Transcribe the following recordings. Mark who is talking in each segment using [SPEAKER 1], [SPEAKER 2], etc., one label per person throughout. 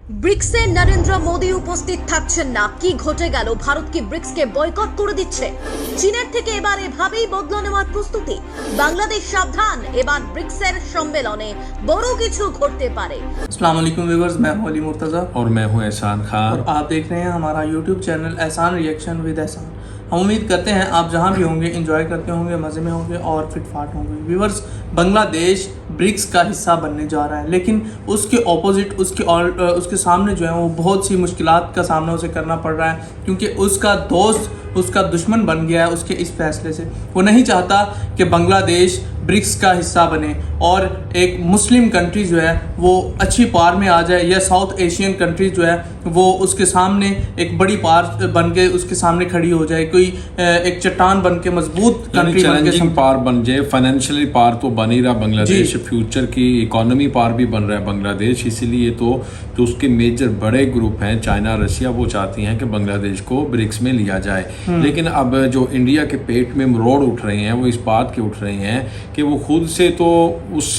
[SPEAKER 1] ব্রিক্সে নরেন্দ্র মোদী উপস্থিত থাকছেন না, কি ঘটে গেল? ভারত কি ব্রিক্সকে বয়কট করে দিচ্ছে? চীনের থেকে এবার এভাবেই বদলা নেওয়ার প্রস্তুতি। বাংলাদেশ সাবধান, এবার ব্রিক্সের সম্মেলনে বড় কিছু ঘটতে পারে।
[SPEAKER 2] अस्सलाम वालेकुम व्यूअर्स, मैं हूं अली मुर्तज़ा
[SPEAKER 3] और मैं हूं एहसान खान
[SPEAKER 2] और आप देख रहे हैं हमारा यूट्यूब चैनल एहसान रिएक्शन विद एहसान। हम उम्मीद करते हैं आप जहां भी होंगे एंजॉय करते होंगे, मज़े में होंगे और फिटफाट होंगे। व्यूअर्स, बांग्लादेश ब्रिक्स का हिस्सा बनने जा रहा है, लेकिन उसके ऑपोजिट उसके सामने जो है वो बहुत सी मुश्किलात का सामना उसे करना पड़ रहा है, क्योंकि उसका दोस्त उसका दुश्मन बन गया है उसके इस फैसले से। वो नहीं चाहता कि बांग्लादेश ब्रिक्स का हिस्सा बने और एक मुस्लिम कंट्री जो है वो अच्छी पार में आ जाए, या साउथ एशियन कंट्री जो है वो उसके सामने एक बड़ी पार बन के उसके सामने खड़ी हो जाए, कोई एक चट्टान बन के मजबूत कंट्री बन के
[SPEAKER 3] पार बन जाए। फाइनेंशियली पार तो बन ही रहा बांग्लादेश, फ्यूचर की इकोनॉमी पार भी बन रहा है बांग्लादेश। इसीलिए तो जो उसके मेजर बड़े ग्रुप हैं चाइना रशिया, वो चाहती हैं कि बांग्लादेश को ब्रिक्स में लिया जाए। लेकिन अब जो इंडिया के पेट में मरोड़ उठ रहे हैं वो इस बात के उठ रहे हैं कि वो खुद से तो उस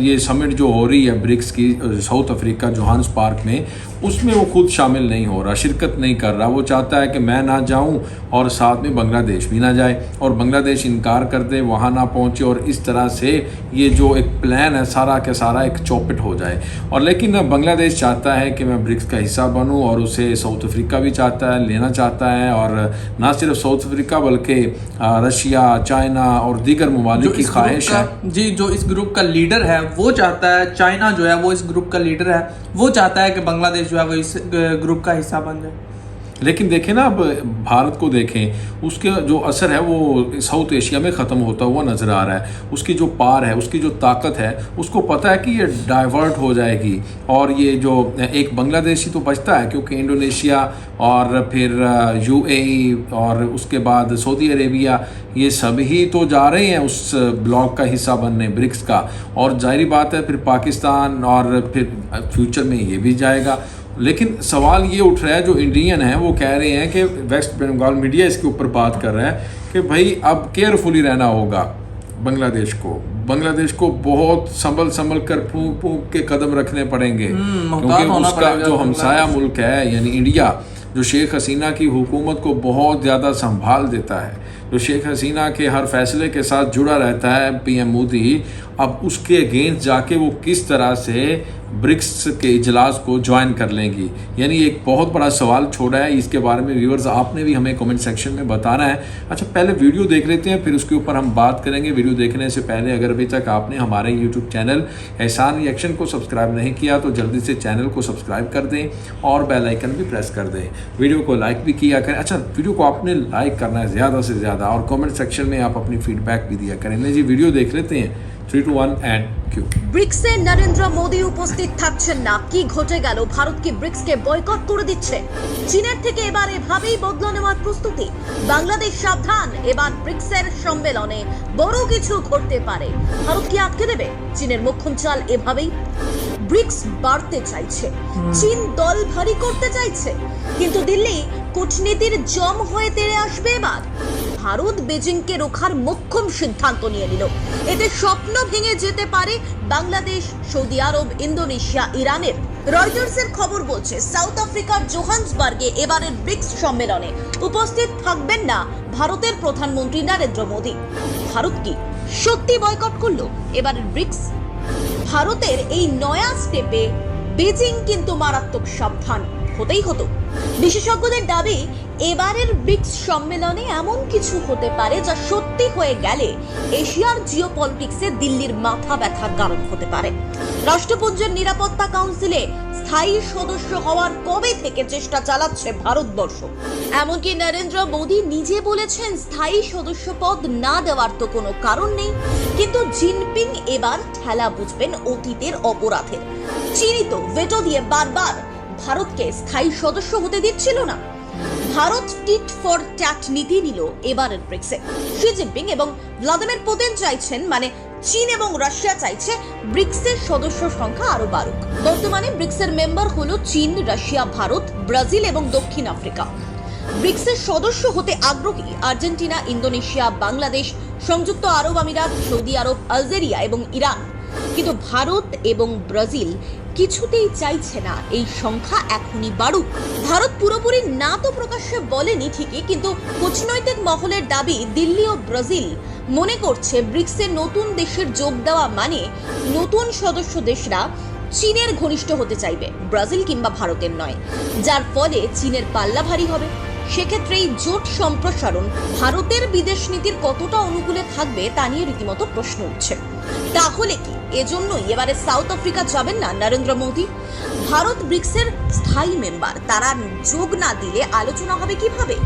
[SPEAKER 3] ये समिट जो हो रही है ब्रिक्स की साउथ अफ्रीका जोहान्सबर्ग में, उसमें वो खुद शामिल नहीं हो रहा, शिरकत नहीं कर रहा। वो चाहता है कि मैं ना जाऊं और साथ में बांग्लादेश भी ना जाए, और बांग्लादेश इनकार कर दे, वहाँ ना पहुँचे, और इस तरह से ये जो एक प्लान है सारा का सारा एक चौपट हो जाए। और लेकिन बांग्लादेश चाहता है कि मैं ब्रिक्स का हिस्सा बनूं, और उसे साउथ अफ्रीका भी चाहता है, लेना चाहता है। और ना सिर्फ साउथ अफ्रीका बल्कि रशिया, चाइना और दीगर ममालिक की ख्वाहिश है।
[SPEAKER 2] जी, जो इस ग्रुप का लीडर है वो चाहता है, चाइना जो है वो इस ग्रुप का लीडर है, वो चाहता है कि बांग्लादेश जो है वो इस ग्रुप का हिस्सा बन जाए।
[SPEAKER 3] लेकिन देखें ना, अब भारत को देखें, उसके जो असर है वो साउथ एशिया में ख़त्म होता हुआ नज़र आ रहा है। उसकी जो पार है, उसकी जो ताकत है, उसको पता है कि ये डाइवर्ट हो जाएगी, और ये जो एक बांग्लादेशी तो बचता है, क्योंकि इंडोनेशिया और फिर UAE और उसके बाद सऊदी अरेबिया, ये सभी तो जा रहे हैं उस ब्लॉक का हिस्सा बनने ब्रिक्स का। और जाहिर बात है फिर पाकिस्तान और फिर फ्यूचर में ये भी जाएगा। लेकिन सवाल ये उठ रहा है, जो इंडियन है वो कह रहे हैं कि वेस्ट बंगाल मीडिया इसके ऊपर बात कर रहा है कि भाई अब केयरफुली रहना होगा बांग्लादेश को बहुत संभल कर फूंक के कदम रखने पड़ेंगे, क्योंकि उसका जो हमसाया मुल्क है यानी इंडिया, जो शेख हसीना की हुकूमत को बहुत ज़्यादा संभाल देता है, जो शेख हसीना के हर फैसले के साथ जुड़ा रहता है PM मोदी, अब उसके अगेंस्ट जाके वो किस तरह से ब्रिक्स के इजलास को ज्वाइन कर लेंगी, यानी एक बहुत बड़ा सवाल छोड़ा है। इसके बारे में व्यूअर्स आपने भी हमें कमेंट सेक्शन में बताना है। अच्छा, पहले वीडियो देख लेते हैं, फिर उसके ऊपर हम बात करेंगे। वीडियो देखने से पहले अगर अभी तक आपने हमारे यूट्यूब चैनल एहसान रिएक्शन को सब्सक्राइब नहीं किया तो जल्दी से चैनल को सब्सक्राइब कर दें और बेल आइकन भी प्रेस कर दें। वीडियो को लाइक भी किया करें। अच्छा, वीडियो को आपने लाइक करना है ज़्यादा से ज़्यादा, और कमेंट सेक्शन में आप अपनी फीडबैक भी दिया करें। जी, वीडियो देख लेते हैं। 3, 2, 1 एंड क्यू।
[SPEAKER 1] ব্রিক্সে নরেন্দ্র মোদী উপস্থিত থাকছেন না, কি ঘটে গেল? ভারত কি ব্রিক্সকে বয়কট করে দিচ্ছে? চীনের থেকে এবার এভাবেই বদলা নেওয়ার প্রস্তুতি। বাংলাদেশ সাবধান, এবার ব্রিক্সের সম্মেলনে বড় কিছু ঘটতে পারে। ভারত কি আটকে দেবে চীনের মোক্ষম চাল? এভাবেই ব্রিক্স বাড়তে চাইছে, চীন দল ভারী করতে চাইছে, কিন্তু দিল্লি কূটনীতির জম হয়ে তেড়ে আসবে। এবার ভারত বেজিংকে রোখার মোক্ষম সিদ্ধান্ত নিয়ে নিল। এতে স্বপ্ন ভেঙে যেতে পারে বাংলাদেশ, সৌদি আরব, ইন্দোনেশিয়া, ইরানের। রয়টার্সের খবর বলছে সাউথ আফ্রিকার জোহান্সবার্গে এবারের ব্রিক্স সম্মেলনে উপস্থিত থাকবেন না ভারতের প্রধানমন্ত্রী নরেন্দ্র মোদী। ভারত কি সত্যি বয়কট করলো এবারের ব্রিক্স? ভারতের এই নয়া স্টেপে বেজিং কিন্তু মারাত্মক সাবধান হতেই হতো। বিশেষজ্ঞদের দাবি, এবারের ব্রিক্স সম্মেলনে এমন কিছু হতে পারে যা সত্যি হয়ে গেলে এশিয়ার জিওপলিটিক্সে দিল্লির মাথা ব্যথার কারণ হতে পারে। রাষ্ট্রপুঞ্জের নিরাপত্তা কাউন্সিলে স্থায়ী সদস্য হওয়ার কবে থেকে চেষ্টা চালাচ্ছে ভারতবর্ষ। এমনকি নরেন্দ্র মোদী নিজে বলেছেন স্থায়ী সদস্য পদ না দেওয়ার তো কোনো কারণ নেই, কিন্তু জিনপিং এবার ঠেলা বুঝবেন অতীতের অপরাধের। চীনই তো ভেটো দিয়ে বারবার ভারতকে স্থায়ী সদস্য হতে দিচ্ছিল না। ভারত টিট ফর ট্যাট নীতি নিল এবারের ব্রিক্সে। শি জিনপিং এবং ভ্লাদিমির পুতিন চাইছেন, মানে চীন এবং রাশিয়া চাইছে ব্রিক্সের সদস্য সংখ্যা আরো বাড়ুক। বর্তমানে ব্রিক্সের মেম্বার হলো চীন, রাশিয়া, ভারত, ব্রাজিল এবং দক্ষিণ আফ্রিকা। ব্রিক্সের সদস্য হতে আগ্রহী আর্জেন্টিনা, ইন্দোনেশিয়া, বাংলাদেশ, সংযুক্ত আরব আমিরাত, সৌদি আরব, আলজেরিয়া এবং ইরান। কিন্তু ভারত এবং ব্রাজিল কিছুতেই চাইছে না এই সংখ্যা এখনই বাড়ুক। ভারত পুরোপুরি না তো প্রকাশ্যে বলেনি ঠিকই, কিন্তু কূটনৈতিক মহলের দাবি দিল্লি ও ব্রাজিল মনে করছে ব্রিক্সে নতুন দেশের যোগ দেওয়া মানে নতুন সদস্য দেশরা চীনের ঘনিষ্ঠ হতে চাইবে, ব্রাজিল কিংবা ভারতের নয়, যার ফলে চীনের পাল্লা ভারী হবে। সেক্ষেত্রে এই জোট সম্প্রসারণ ভারতের বিদেশ নীতির কতটা অনুকূলে থাকবে তা নিয়ে রীতিমতো প্রশ্ন উঠছে। তাহলে কি এজন্যই এবারে সাউথ আফ্রিকা যাবেন না নরেন্দ্র মোদী? ভারত ব্রিক্সের স্থায়ী মেম্বার, তারা যোগ না দিলে আলোচনা হবে কিভাবে?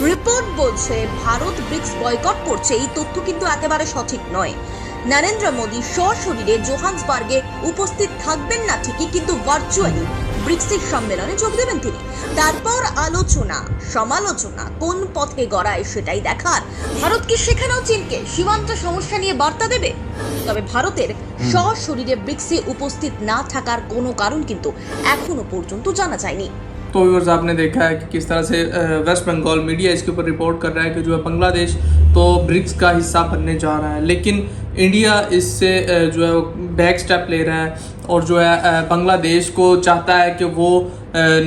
[SPEAKER 1] রিপোর্ট বলছে ভারত ব্রিক্স বয়কট করছে, এই তথ্য কিন্তু একেবারে সঠিক নয়। নরেন্দ্র মোদী সশরীরে জোহান্সবার্গে উপস্থিত থাকবেন না ঠিকই, কিন্তু ভার্চুয়ালি ব্রিক্সের সম্মেলনে যোগ দেবেন তিনি। তারপর আলোচনা সমালোচনা কোন পথে গড়ায় সেটাই দেখার। ভারত কি সেখানেও চীনকে সীমান্ত সমস্যা নিয়ে বার্তা দেবে? তবে ভারতের সশরীরে ব্রিক্সে উপস্থিত না থাকার কোনো কারণ কিন্তু এখনো পর্যন্ত জানা যায়নি।
[SPEAKER 2] तो व्यूअर्स आपने देखा है कि किस तरह से वेस्ट बंगाल मीडिया इसके ऊपर रिपोर्ट कर रहा है कि जो है बांग्लादेश तो ब्रिक्स का हिस्सा बनने जा रहा है, लेकिन इंडिया इससे जो है बैक स्टेप ले रहा है और जो है बांग्लादेश को चाहता है कि वो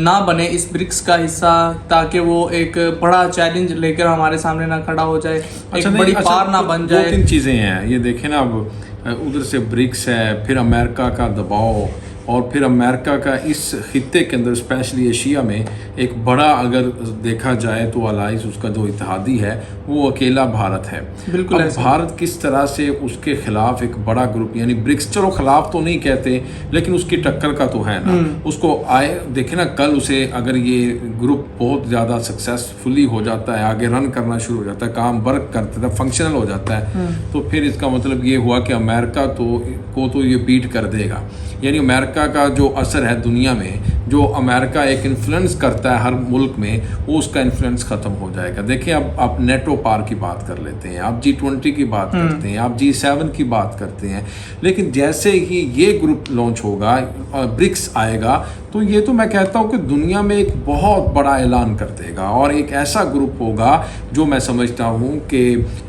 [SPEAKER 2] ना बने इस ब्रिक्स का हिस्सा, ताकि वो एक बड़ा चैलेंज लेकर हमारे सामने ना खड़ा हो जाए, एक बड़ी पार ना बन जाए।
[SPEAKER 3] दो तीन चीज़ें हैं ये देखें ना, अब उधर से ब्रिक्स है, फिर अमेरिका का दबाव, और फिर अमेरिका का इस खित्ते के अंदर स्पेशली एशिया में एक बड़ा अगर देखा जाए तो अलाइंस उसका जो इत्तेहादी है वो अकेला भारत है।
[SPEAKER 2] बिल्कुल
[SPEAKER 3] अब भारत किस तरह से उसके खिलाफ एक बड़ा ग्रुप यानी ब्रिक्स, चलो खिलाफ तो नहीं कहते लेकिन उसकी टक्कर का तो है ना, उसको आए देखे ना, कल उसे अगर ये ग्रुप बहुत ज़्यादा सक्सेसफुली हो जाता है, आगे रन करना शुरू हो जाता है, काम वर्क करता है, फंक्शनल हो जाता है, तो फिर इसका मतलब ये हुआ कि अमेरिका को तो ये बीट कर देगा। यानी अमेरिका का जो असर है दुनिया में, जो अमेरिका एक इन्फ्लुएंस करता है हर मुल्क में, वो उसका इन्फ्लुएंस ख़त्म हो जाएगा। देखिए अब आप नेटो पार की बात कर लेते हैं, आप G20 की बात करते हैं, आप G7 की बात करते हैं, लेकिन जैसे ही ये ग्रुप लॉन्च होगा, ब्रिक्स आएगा, तो ये तो मैं कहता हूँ कि दुनिया में एक बहुत बड़ा ऐलान कर देगा और एक ऐसा ग्रुप होगा जो मैं समझता हूँ कि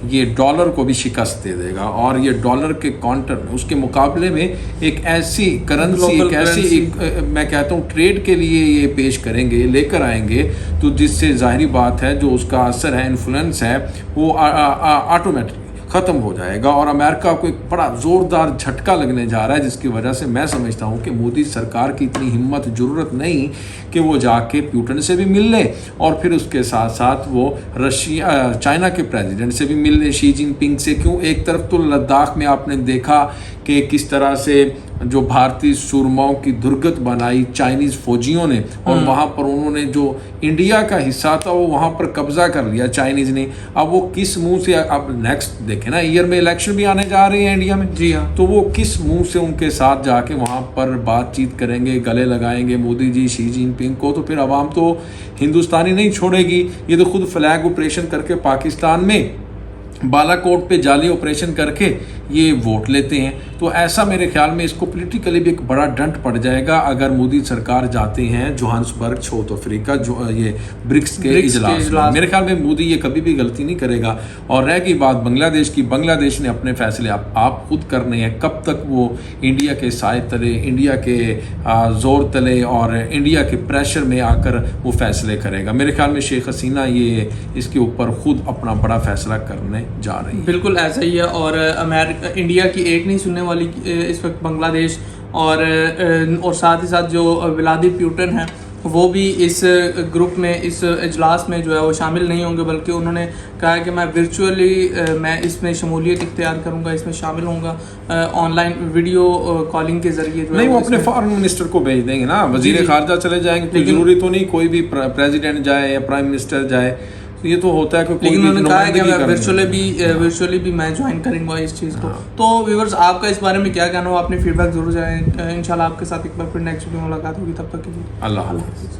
[SPEAKER 3] ये डॉलर को भी शिकस्त दे देगा, और ये डॉलर के काउंटर में उसके मुकाबले में एक ऐसी करेंसी, एक ऐसी मैं कहता हूँ ट्रेड के लिए ये पेश करेंगे, लेकर आएंगे, तो जिससे जाहिर बात है जो उसका असर है, इन्फ्लुएंस है, वो ऑटोमेटिक ख़त्म हो जाएगा और अमेरिका को एक बड़ा ज़ोरदार झटका लगने जा रहा है, जिसकी वजह से मैं समझता हूँ कि मोदी सरकार की इतनी हिम्मत ज़रूरत नहीं कि वो जाके पुतिन से भी मिल ले और फिर उसके साथ साथ वो चाइना के प्रेसिडेंट से भी मिल ले, शी जिनपिंग से। क्यों, एक तरफ तो लद्दाख में आपने देखा कि किस तरह से जो भारतीय सूरमाओं की दुर्गत बनाई चाइनीज़ फौजियों ने, और वहाँ पर उन्होंने जो इंडिया का हिस्सा था वो वहाँ पर कब्जा कर लिया चाइनीज़ ने। अब वो किस मुंह से, अब नेक्स्ट देखें ना, ईयर में इलेक्शन भी आने जा रहे हैं इंडिया में,
[SPEAKER 2] जी हाँ,
[SPEAKER 3] तो वो किस मुंह से उनके साथ जाके वहाँ पर बातचीत करेंगे, गले लगाएंगे मोदी जी शी जिनपिंग को, तो फिर अवाम तो हिंदुस्तानी नहीं छोड़ेगी। ये तो खुद फ्लैग ऑपरेशन करके पाकिस्तान में बालाकोट पे जाली ऑपरेशन करके ये वोट लेते हैं। तो ऐसा मेरे ख्याल में इसको पॉलिटिकली भी एक बड़ा डंट पड़ जाएगा अगर मोदी सरकार जाते हैं जोहान्सबर्ग, साउथ अफ्रीका, जो ये ब्रिक्स के इजलास में। मेरे ख्याल में मोदी ये कभी भी गलती नहीं करेगा। और रह गई बात बांग्लादेश की, बांग्लादेश ने अपने फैसले आप खुद करने हैं। कब तक वो इंडिया के साए तले, इंडिया के जोर तले और इंडिया के प्रेशर में आकर वो फैसले करेगा। मेरे ख्याल में शेख हसीना ये इसके ऊपर खुद अपना बड़ा फैसला करने जा रही है।
[SPEAKER 2] बिल्कुल ऐसा ही है। और इंडिया की एक नहीं सुनने वाली इस वक्त बांग्लादेश और साथ ही साथ जो व्लादिमीर पुतिन है वो भी इस ग्रुप में, इस इजलास में जो है वो शामिल नहीं होंगे, बल्कि उन्होंने कहा है कि मैं वर्चुअली मैं इसमें शमूलियत इख्तियार करूंगा, इसमें शामिल होऊंगा ऑनलाइन वीडियो कॉलिंग के जरिए।
[SPEAKER 3] नहीं, वो अपने फॉरेन मिनिस्टर को भेज देंगे ना, वजीर खारजा चले जाएंगे, तो जरूरी तो नहीं कोई भी प्रेसिडेंट जाए या प्राइम मिनिस्टर जाए, तो ये तो होता है कि
[SPEAKER 2] लेकिन उन्होंने कहा है कि वर्चुअली भी मैं ज्वाइन करूंगा इस चीज़ को। तो व्यूअर्स, आपका इस बारे में क्या कहना हो, अपनी फीडबैक जरूर जाए। इंशाल्लाह आपके साथ एक बार फिर नेक्स्ट वीडियो में मुलाकात होगी, तब तक के लिए
[SPEAKER 3] अल्लाह हाफ़िज़।